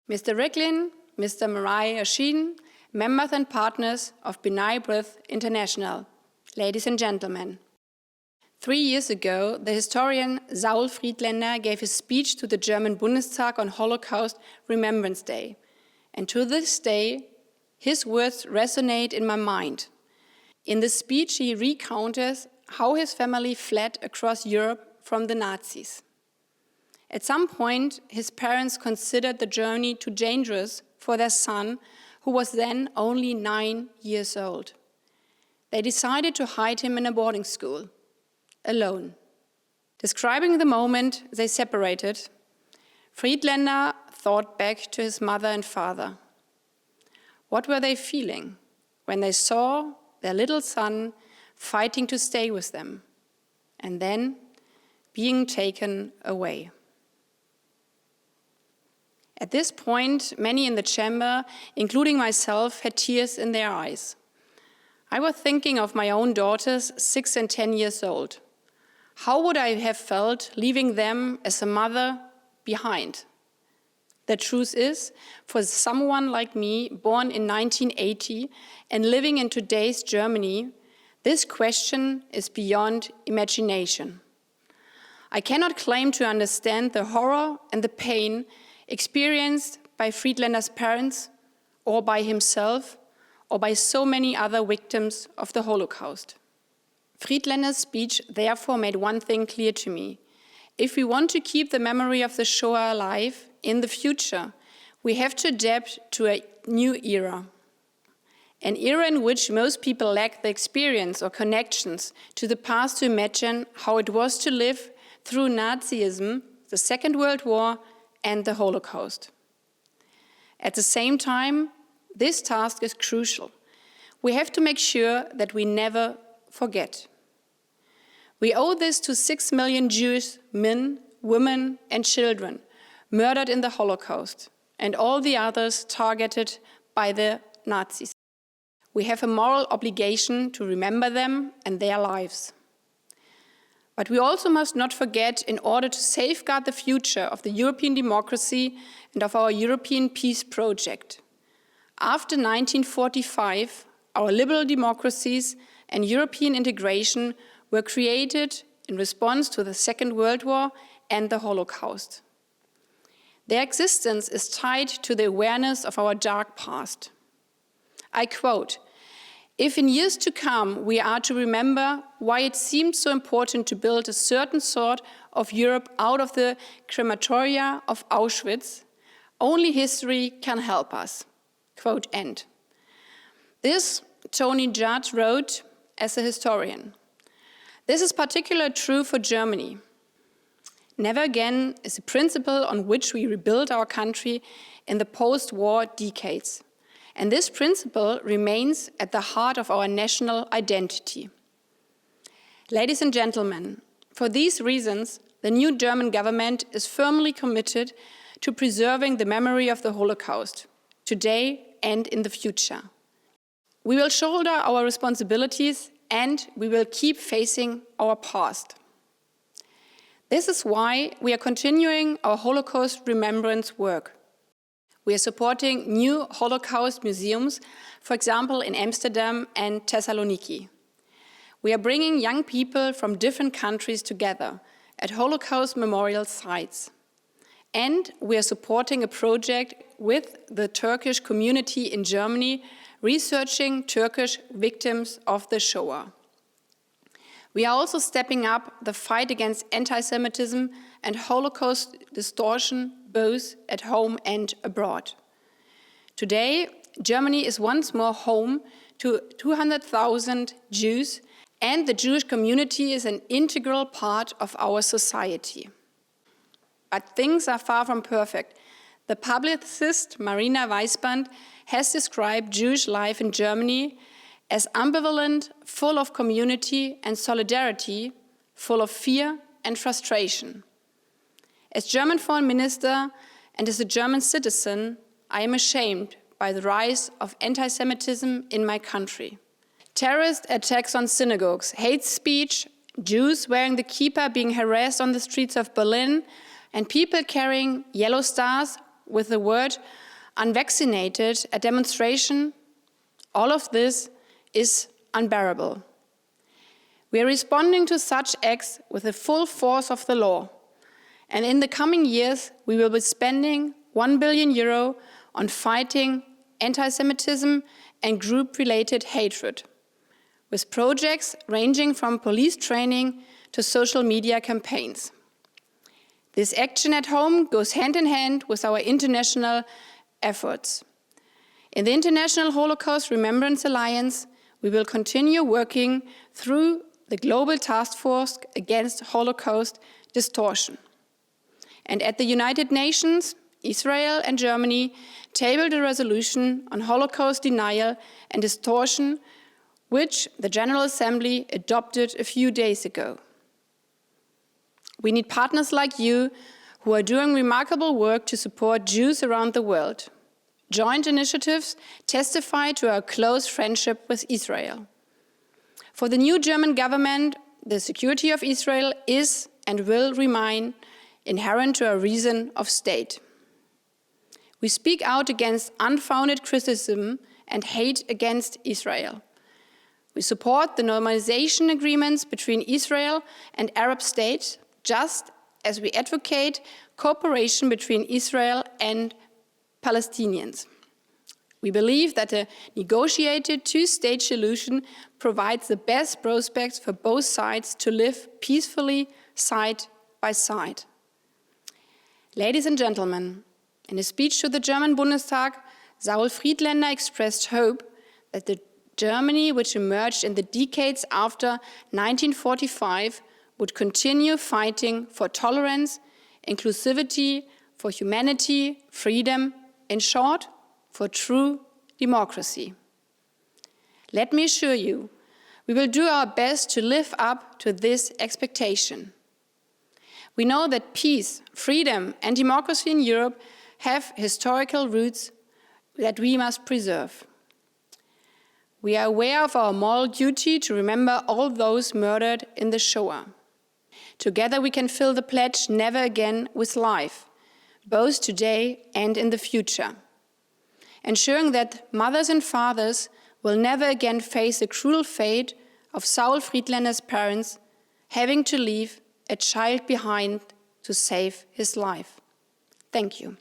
Mr. Ricklin, Mr. Marai Ashin, members and partners of B'nai B'rith International, ladies and gentlemen. 3 years ago, the historian Saul Friedländer gave a speech to the German Bundestag on Holocaust Remembrance Day. And to this day, his words resonate in my mind. In the speech, he recounts how his family fled across Europe from the Nazis. At some point, his parents considered the journey too dangerous for their son, who was then only 9 years old. They decided to hide him in a boarding school, alone. Describing the moment they separated, Friedländer thought back to his mother and father. What were they feeling when they saw their little son fighting to stay with them, and then being taken away? At this point, many in the chamber, including myself, had tears in their eyes. I was thinking of my own daughters, 6 and 10 years old. How would I have felt leaving them as a mother behind? The truth is, for someone like me, born in 1980 and living in today's Germany, this question is beyond imagination. I cannot claim to understand the horror and the pain experienced by Friedländer's parents, or by himself, or by so many other victims of the Holocaust. Friedländer's speech therefore made one thing clear to me. If we want to keep the memory of the Shoah alive in the future, we have to adapt to a new era. An era in which most people lack the experience or connections to the past to imagine how it was to live through Nazism, the Second World War, and the Holocaust. At the same time, this task is crucial. We have to make sure that we never forget. We owe this to 6 million Jewish men, women, and children murdered in the Holocaust, and all the others targeted by the Nazis. We have a moral obligation to remember them and their lives. But we also must not forget, in order to safeguard the future of the European democracy and of our European peace project. After 1945, our liberal democracies and European integration were created in response to the Second World War and the Holocaust. Their existence is tied to the awareness of our dark past. I quote, "If in years to come we are to remember why it seemed so important to build a certain sort of Europe out of the crematoria of Auschwitz, only history can help us." Quote end. This Tony Judd wrote as a historian. This is particularly true for Germany. Never again is a principle on which we rebuild our country in the post-war decades. And this principle remains at the heart of our national identity. Ladies and gentlemen, for these reasons, the new German government is firmly committed to preserving the memory of the Holocaust, today and in the future. We will shoulder our responsibilities and we will keep facing our past. This is why we are continuing our Holocaust remembrance work. We are supporting new Holocaust museums, for example, in Amsterdam and Thessaloniki. We are bringing young people from different countries together at Holocaust memorial sites. And we are supporting a project with the Turkish community in Germany, researching Turkish victims of the Shoah. We are also stepping up the fight against anti-Semitism and Holocaust distortion, both at home and abroad. Today, Germany is once more home to 200,000 Jews, and the Jewish community is an integral part of our society. But things are far from perfect. The publicist Marina Weisband has described Jewish life in Germany as ambivalent, full of community and solidarity, full of fear and frustration. As German Foreign Minister and as a German citizen, I am ashamed by the rise of anti-Semitism in my country. Terrorist attacks on synagogues, hate speech, Jews wearing the kippah being harassed on the streets of Berlin, and people carrying yellow stars with the word unvaccinated at demonstration, all of this is unbearable. We are responding to such acts with the full force of the law, and in the coming years we will be spending €1 billion on fighting anti-Semitism and group-related hatred, with projects ranging from police training to social media campaigns. This action at home goes hand in hand with our international efforts. In the International Holocaust Remembrance Alliance, we will continue working through the Global Task Force Against Holocaust Distortion. And at the United Nations, Israel and Germany tabled a resolution on Holocaust denial and distortion, which the General Assembly adopted a few days ago. We need partners like you who are doing remarkable work to support Jews around the world. Joint initiatives testify to our close friendship with Israel. For the new German government, the security of Israel is and will remain inherent to our reason of state. We speak out against unfounded criticism and hate against Israel. We support the normalization agreements between Israel and Arab states, just as we advocate cooperation between Israel and Palestinians. We believe that a negotiated two-state solution provides the best prospects for both sides to live peacefully side by side. Ladies and gentlemen, in a speech to the German Bundestag, Saul Friedländer expressed hope that the Germany which emerged in the decades after 1945 would continue fighting for tolerance, inclusivity, for humanity, freedom, in short, for true democracy. Let me assure you, we will do our best to live up to this expectation. We know that peace, freedom, and democracy in Europe have historical roots that we must preserve. We are aware of our moral duty to remember all those murdered in the Shoah. Together we can fill the pledge never again with life, both today and in the future, ensuring that mothers and fathers will never again face the cruel fate of Saul Friedländer's parents having to leave a child behind to save his life. Thank you.